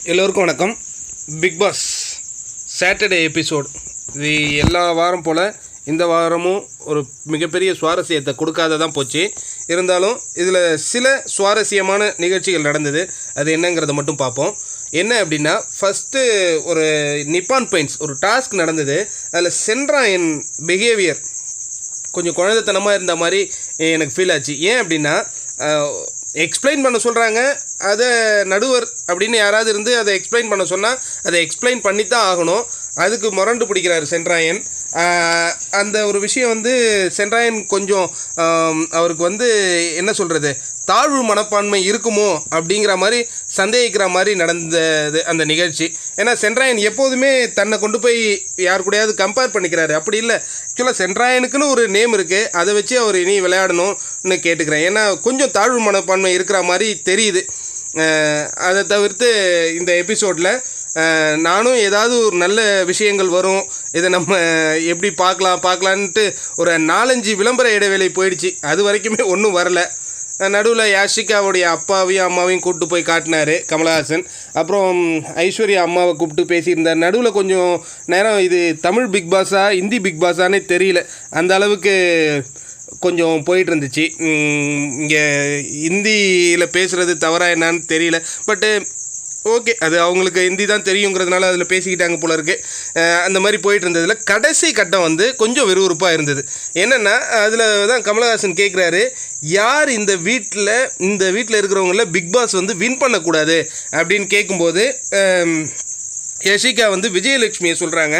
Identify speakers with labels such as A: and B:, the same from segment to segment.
A: எல்லோருக்கும் வணக்கம். Big pass Saturday episode இது எல்லா வாரம் போல் இந்த வாரமும் ஒரு மிகப்பெரிய சுவாரஸ்யத்தை கொடுக்காததான் போச்சு. இருந்தாலும் இதில் சில சுவாரஸ்யமான நிகழ்ச்சிகள் நடந்தது. அது என்னங்கிறத மட்டும் பார்ப்போம். என்ன அப்படின்னா, ஃபஸ்ட்டு ஒரு நிப்பான் பெயிண்ட்ஸ் ஒரு டாஸ்க் நடந்தது. அதில் சென்ட்ராயன் பிஹேவியர் கொஞ்சம் குழந்தைத்தனமாக இருந்த மாதிரி எனக்கு ஃபீல் ஆச்சு. ஏன் அப்படின்னா, எக்ஸ்பிளைன் பண்ண சொல்கிறாங்க, அதை நடுவர் அப்படின்னு யாராவது இருந்து அதை எக்ஸ்பிளைன் பண்ண சொன்னால் அதை எக்ஸ்பிளைன் பண்ணி தான் ஆகணும். அதுக்கு முரண்டு பிடிக்கிறாரு சென்ட்ராயன். அந்த ஒரு விஷயம் சென்ட்ராயன் கொஞ்சம் அவருக்கு என்ன சொல்கிறது, தாழ்வு மனப்பான்மை இருக்குமோ அப்படிங்கிற மாதிரி சந்தேகிக்கிற மாதிரி நடந்தது அந்த நிகழ்ச்சி. ஏன்னா சென்ட்ராயன் எப்போதுமே தன்னை கொண்டு போய் யார் கூடயாவது கம்பேர் பண்ணிக்கிறாரு. அப்படி இல்லை, ஆக்சுவலாக சென்ட்ராயனுக்குன்னு ஒரு நேம் இருக்குது, அதை வச்சு அவர் இனி விளையாடணும்னு கேட்டுக்கிறேன். ஏன்னா கொஞ்சம் தாழ்வு மனப்பான்மை இருக்கிற மாதிரி தெரியுது. அதை தவிர்த்து இந்த எபிசோடில் நானும் ஏதாவது ஒரு நல்ல விஷயங்கள் வரும், இதை நம்ம எப்படி பார்க்கலான்ட்டு ஒரு 4-5 விளம்பர இடைவேளை போயிடுச்சு. அது வரைக்குமே ஒன்றும் வரலை. நடுவில் யாஷிகாவுடைய அப்பாவையும் அம்மாவையும் கூப்பிட்டு போய் காட்டினார் கமலஹாசன். அப்புறம் ஐஸ்வர்யா அம்மாவை கூப்பிட்டு பேசியிருந்தார். நடுவில் கொஞ்சம் நேரம் இது தமிழ் பிக் பாஸா ஹிந்தி பிக் பாஸானே தெரியல, அந்த அளவுக்கு கொஞ்சம் போயிட்டு இருந்துச்சு. இங்கே ஹிந்தியில் பேசுகிறது தவறாக என்னான்னு தெரியல. பட்டு ஓகே, அது அவங்களுக்கு ஹிந்தி தான் தெரியுங்கிறதுனால அதில் பேசிக்கிட்டாங்க போல இருக்குது. அந்த மாதிரி போயிட்டு இருந்ததில் கடைசி கட்டம் கொஞ்சம் விறுவிறுப்பாக இருந்தது. என்னென்னா, அதில் தான் கமலஹாசன் கேட்குறாரு, யார் இந்த வீட்டில் இருக்கிறவங்கள பிக் பாஸ் வின் பண்ணக்கூடாது அப்படின்னு கேட்கும்போது யஷிகா விஜயலட்சுமியை சொல்கிறாங்க.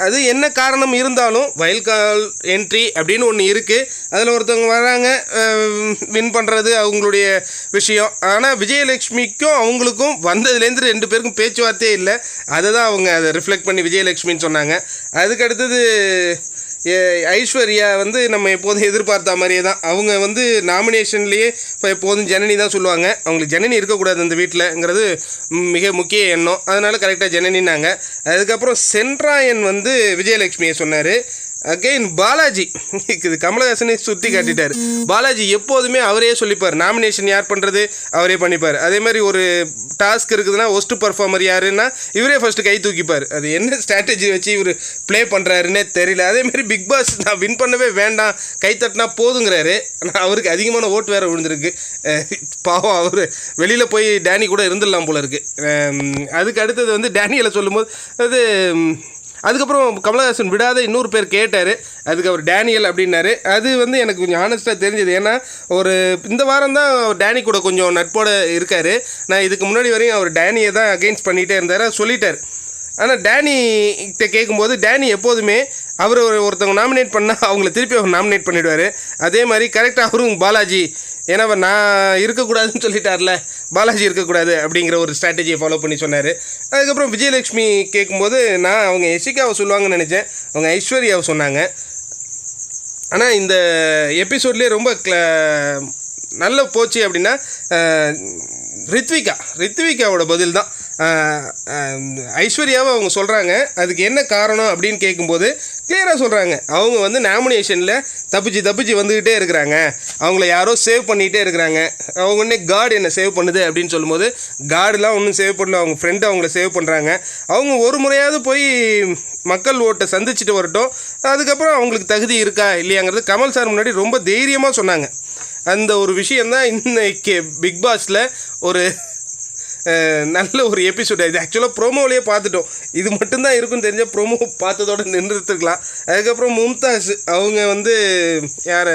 A: அது என்ன காரணம் இருந்தாலும் வைல்ட் கார்டு என்ட்ரி அப்படின்னு ஒன்று இருக்குது, அதில் ஒருத்தவங்க வராங்க, வின் பண்ணுறது அவங்களுடைய விஷயம். ஆனால் விஜயலட்சுமிக்கும் அவங்களுக்கும் வந்ததுலேருந்து 2 பேருக்கும் பேச்சுவார்த்தையே இல்லை. அதை தான் அவங்க அதை ரிஃப்ளெக்ட் பண்ணி விஜயலட்சுமின்னு சொன்னாங்க. அதுக்கு அடுத்தது ஐஸ்வர்யா நம்ம எப்போதும் எதிர்பார்த்த மாதிரியே தான் அவங்க நாமினேஷன்லேயே இப்போ எப்போதும் ஜனனி தான் சொல்லுவாங்க. அவங்களுக்கு ஜனனி இருக்கக்கூடாது அந்த வீட்டில்ங்கிறது மிக முக்கிய எண்ணம். அதனால் கரெக்டாக ஜனனின்னாங்க. அதுக்கப்புறம் சென்ட்ராயன் விஜயலட்சுமியை சொன்னார். அகெயின் பாலாஜி இது கமலஹாசனை சுற்றி காட்டிட்டார். பாலாஜி எப்போதுமே அவரே சொல்லிப்பார், நாமினேஷன் யார் பண்ணுறது அவரே பண்ணிப்பார். அதே மாதிரி ஒரு டாஸ்க் இருக்குதுன்னா ஒஸ்ட் பர்ஃபார்மர் யாருன்னா இவரே ஃபஸ்ட்டு கை தூக்கிப்பார். அது என்ன ஸ்ட்ராட்டஜி வச்சு இவர் ப்ளே பண்ணுறாருன்னே தெரியல. அதேமாதிரி பிக் பாஸ் நான் வின் பண்ணவே வேண்டாம், கை தட்டினா போதுங்கிறாரு. ஆனால் அவருக்கு அதிகமான ஓட்டு வேறு விழுந்திருக்கு. பாவம், அவர் வெளியில் போய் டேனி கூட இருந்துடலாம் போல இருக்குது. அதுக்கு அடுத்தது டேனியலை சொல்லும்போது அதுக்கப்புறம் கமலஹாசன் விடாத இன்னொரு பேர் கேட்டார். அதுக்கு அவர் டேனியல் அப்படின்னாரு. அது எனக்கு கொஞ்சம் ஆனஸ்ட்டாக தெரிஞ்சது. ஏன்னா இந்த வாரம் தான் டேனி கூட கொஞ்சம் நட்போடு இருக்கார். நான் இதுக்கு முன்னாடி வரையும் அவர் டேனியை தான் அகெயின்ஸ்ட் பண்ணிகிட்டே இருந்தார், சொல்லிட்டார். ஆனால் டேனிகிட்ட கேட்கும்போது டேனி எப்போதுமே அவர் ஒருத்தவங்க நாமினேட் பண்ணால் அவங்கள திருப்பி அவர் நாமினேட் பண்ணிவிடுவார். அதே மாதிரி கரெக்டாக அவரும் பாலாஜி, ஏன்னா நான் இருக்கக்கூடாதுன்னு சொல்லிட்டார்ல, பாலாஜி இருக்கக்கூடாது அப்படிங்கிற ஒரு ஸ்ட்ராட்டஜியை ஃபாலோ பண்ணி சொன்னார். அதுக்கப்புறம் விஜயலட்சுமி கேட்கும்போது அவங்க யஷிகாவை சொல்லுவாங்கன்னு நினச்சேன், அவங்க ஐஸ்வர்யாவை சொன்னாங்க. ஆனால் இந்த எபிசோட்லேயே ரொம்ப நல்ல போச்சு அப்படின்னா ரித்விகாவோட பதில் தான். ஐஸ்வர்யாவை அவங்க சொல்கிறாங்க, அதுக்கு என்ன காரணம் அப்படின்னு கேட்கும்போது கிளியராக சொல்கிறாங்க. அவங்க நாமினேஷனில் தப்பிச்சு வந்துக்கிட்டே இருக்கிறாங்க, அவங்கள யாரோ சேவ் பண்ணிகிட்டே இருக்கிறாங்க. அவங்க உடனே காட் என்னை சேவ் பண்ணுது அப்படின்னு சொல்லும்போது காடெலாம் ஒன்றும் சேவ் பண்ணல, அவங்க ஃப்ரெண்டு அவங்கள சேவ் பண்ணுறாங்க. அவங்க ஒரு முறையாவது போய் மக்கள் ஓட்டை சந்திச்சுட்டு வரட்டும், அதுக்கப்புறம் அவங்களுக்கு தகுதி இருக்கா இல்லையாங்கிறது கமல் சார் முன்னாடி ரொம்ப தைரியமாக சொன்னாங்க. அந்த ஒரு விஷயந்தான் இன்னைக்கு பிக் பாஸில் ஒரு நல்ல ஒரு எபிசோடு. இது ஆக்சுவலாக ப்ரோமோவிலேயே பார்த்துட்டோம், இது மட்டும்தான் இருக்குன்னு தெரிஞ்ச ப்ரோமோ பார்த்ததோடு நின்றுட்டுருக்கலாம். அதுக்கப்புறம் மும்தாஸ் அவங்க யார்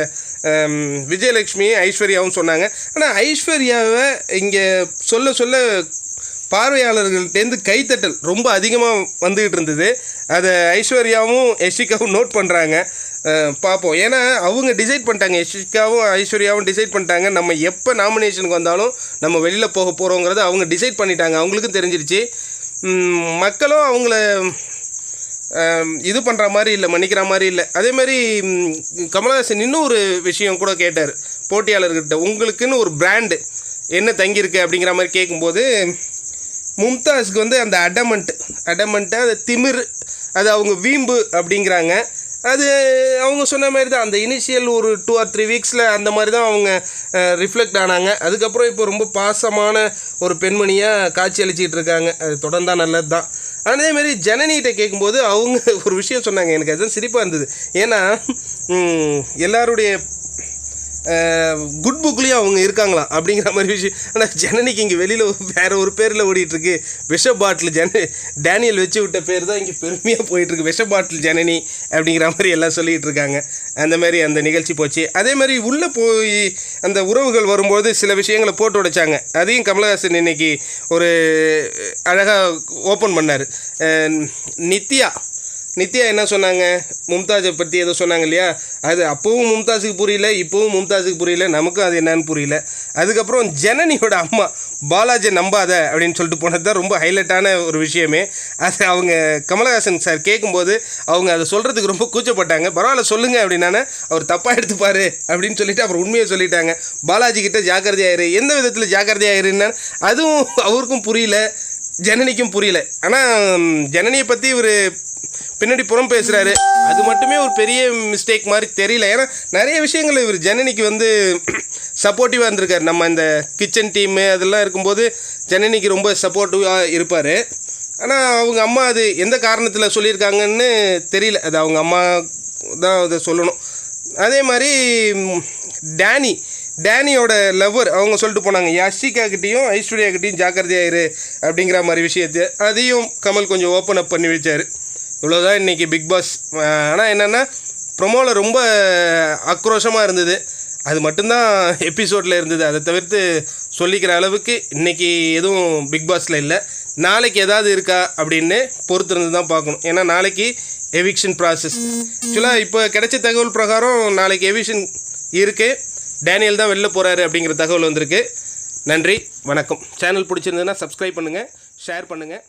A: விஜயலட்சுமி ஐஸ்வர்யாவும் சொன்னாங்க. ஆனால் ஐஸ்வர்யாவை இங்கே சொல்ல பார்வையாளர்கள்டேருந்து கைத்தட்டல் ரொம்ப அதிகமாக வந்துக்கிட்டு இருந்தது. அதை ஐஸ்வர்யாவும் யஷிகாவும் நோட் பண்ணுறாங்க. பார்ப்போம். ஏன்னா அவங்க டிசைட் பண்ணிட்டாங்க, யஷிகாவும் ஐஸ்வர்யாவும் டிசைட் பண்ணிட்டாங்க, நம்ம எப்போ நாமினேஷனுக்கு வந்தாலும் நம்ம வெளியில் போக போகிறோங்கிறத அவங்க டிசைட் பண்ணிட்டாங்க. அவங்களுக்கும் தெரிஞ்சிருச்சு. மக்களும் அவங்கள இது பண்ணுற மாதிரி இல்லை, மன்னிக்கிற மாதிரி இல்லை. அதேமாதிரி கமலஹாசன் இன்னும் ஒரு விஷயம் கூட கேட்டார் போட்டியாளர்கிட்ட, உங்களுக்குன்னு ஒரு பிராண்டு என்ன தங்கியிருக்கு அப்படிங்கிற மாதிரி கேட்கும்போது மும்தாஸுக்கு அந்த அடமெண்ட்டு அது திமிர், அது அவங்க வீம்பு அப்படிங்கிறாங்க. அது அவங்க சொன்ன மாதிரி தான் அந்த இனிஷியல் ஒரு 2 or 3 வீக்ஸில் அந்த மாதிரி தான் அவங்க ரிஃப்ளெக்ட் ஆனாங்க. அதுக்கப்புறம் இப்போ ரொம்ப பாசமான ஒரு பெண்மணியாக காட்சி அளிச்சிக்கிட்டு இருக்காங்க. அது தொடர்ந்தால் நல்லது தான். அதேமாரி ஜனனிகிட்ட கேட்கும்போது அவங்க ஒரு விஷயம் சொன்னாங்க, எனக்கு அதுதான் சிரிப்பாக இருந்தது. ஏன்னா எல்லாருடைய குட் புக்லேயும் அவங்க இருக்காங்களாம் அப்படிங்கிற மாதிரி விஷயம். ஆனால் ஜனனிக்கு இங்கே வெளியில் வேறு ஒரு பேரில் ஓடிட்டுருக்கு. விஷ பாட்டில் டேனியல் வச்சு விட்ட பேர் தான் இங்கே பெருமையாக போயிட்டுருக்கு. விஷ பாட்டில் ஜனனி அப்படிங்கிற மாதிரி எல்லாம் சொல்லிகிட்டு இருக்காங்க. அந்த மாதிரி அந்த நிகழ்ச்சி போச்சு. அதே மாதிரி உள்ளே போய் அந்த உறவுகள் வரும்போது சில விஷயங்களை போட்டு உடைச்சாங்க. அதையும் கமலஹாசன் இன்னைக்கு ஒரு அழகாக ஓப்பன் பண்ணார். நித்யா என்ன சொன்னாங்க, மும்தாஜை பற்றி ஏதோ சொன்னாங்க இல்லையா, அது அப்போவும் மும்தாஸுக்கு புரியல, இப்போவும் மும்தாஸுக்கு புரியல, நமக்கும் அது என்னன்னு புரியல. அதுக்கப்புறம் ஜனனியோட அம்மா பாலாஜி நம்பாத அப்படின்னு சொல்லிட்டு போனது தான் ரொம்ப ஹைலைட்டான ஒரு விஷயமே. அது அவங்க கமலஹாசன் சார் கேட்கும்போது அவங்க அதை சொல்கிறதுக்கு ரொம்ப கூச்சப்பட்டாங்க. பரவாயில்ல சொல்லுங்கள் அப்படின்னா, அவர் தப்பாக எடுத்துப்பார் அப்படின்னு சொல்லிட்டு அப்புறம் உண்மையை சொல்லிட்டாங்க. பாலாஜி கிட்ட ஜாக்கிரதையாயிரு, எந்த விதத்தில் ஜாக்கிரதையாயிருன்னு அதுவும் அவருக்கும் புரியல, ஜனனிக்கும் புரியல. ஆனால் ஜனனியை பற்றி இவர் பின்னாடி புறம் பேசுகிறாரு, அது மட்டுமே ஒரு பெரிய மிஸ்டேக் மாதிரி தெரியல. ஏன்னா நிறைய விஷயங்கள் இவர் ஜனனிக்கு வந்து சப்போர்ட்டிவாக இருந்திருக்கார். நம்ம இந்த கிச்சன் டீமு அதெல்லாம் இருக்கும்போது ஜனனிக்கு ரொம்ப சப்போர்ட்டிவாக இருப்பார். ஆனால் அவங்க அம்மா அது எந்த காரணத்தில் சொல்லியிருக்காங்கன்னு தெரியல. அது அவங்க அம்மா தான் அதை சொல்லணும். அதே மாதிரி டேனியோட லவ்வர் அவங்க சொல்லிட்டு போனாங்க, யஷிகாக்கிட்டேயும் ஐஸ்வர்யாக்கிட்டேயும் ஜாக்கிரதையாயிரு அப்படிங்கிற மாதிரி விஷயத்தை அதையும் கமல் கொஞ்சம் ஓப்பன் அப் பண்ணி வச்சார். இவ்வளோதான் இன்றைக்கி பிக் பாஸ். ஆனால் என்னென்னா ப்ரொமோவில் ரொம்ப ஆக்ரோஷமாக இருந்தது. அது மட்டும்தான் எபிசோடில் இருந்தது. அதை தவிர்த்து சொல்லிக்கிற அளவுக்கு இன்றைக்கி எதுவும் பிக் பாஸில் இல்லை. நாளைக்கு ஏதாவது இருக்கா அப்படின்னு பொறுத்திருந்து தான் பார்க்கணும். ஏன்னா நாளைக்கு எவிக்ஷன் ப்ராசஸ். ஆக்சுவலாக இப்போ கிடைச்ச தகவல் பிரகாரம் நாளைக்கு எவிக்ஷன் இருக்குது. டேனியல் தான் வெளில போகிறாரு அப்படிங்கிற தகவல் வந்திருக்கு. நன்றி, வணக்கம். சேனல் பிடிச்சிருந்ததுன்னா சப்ஸ்கிரைப் பண்ணுங்கள், ஷேர் பண்ணுங்கள்.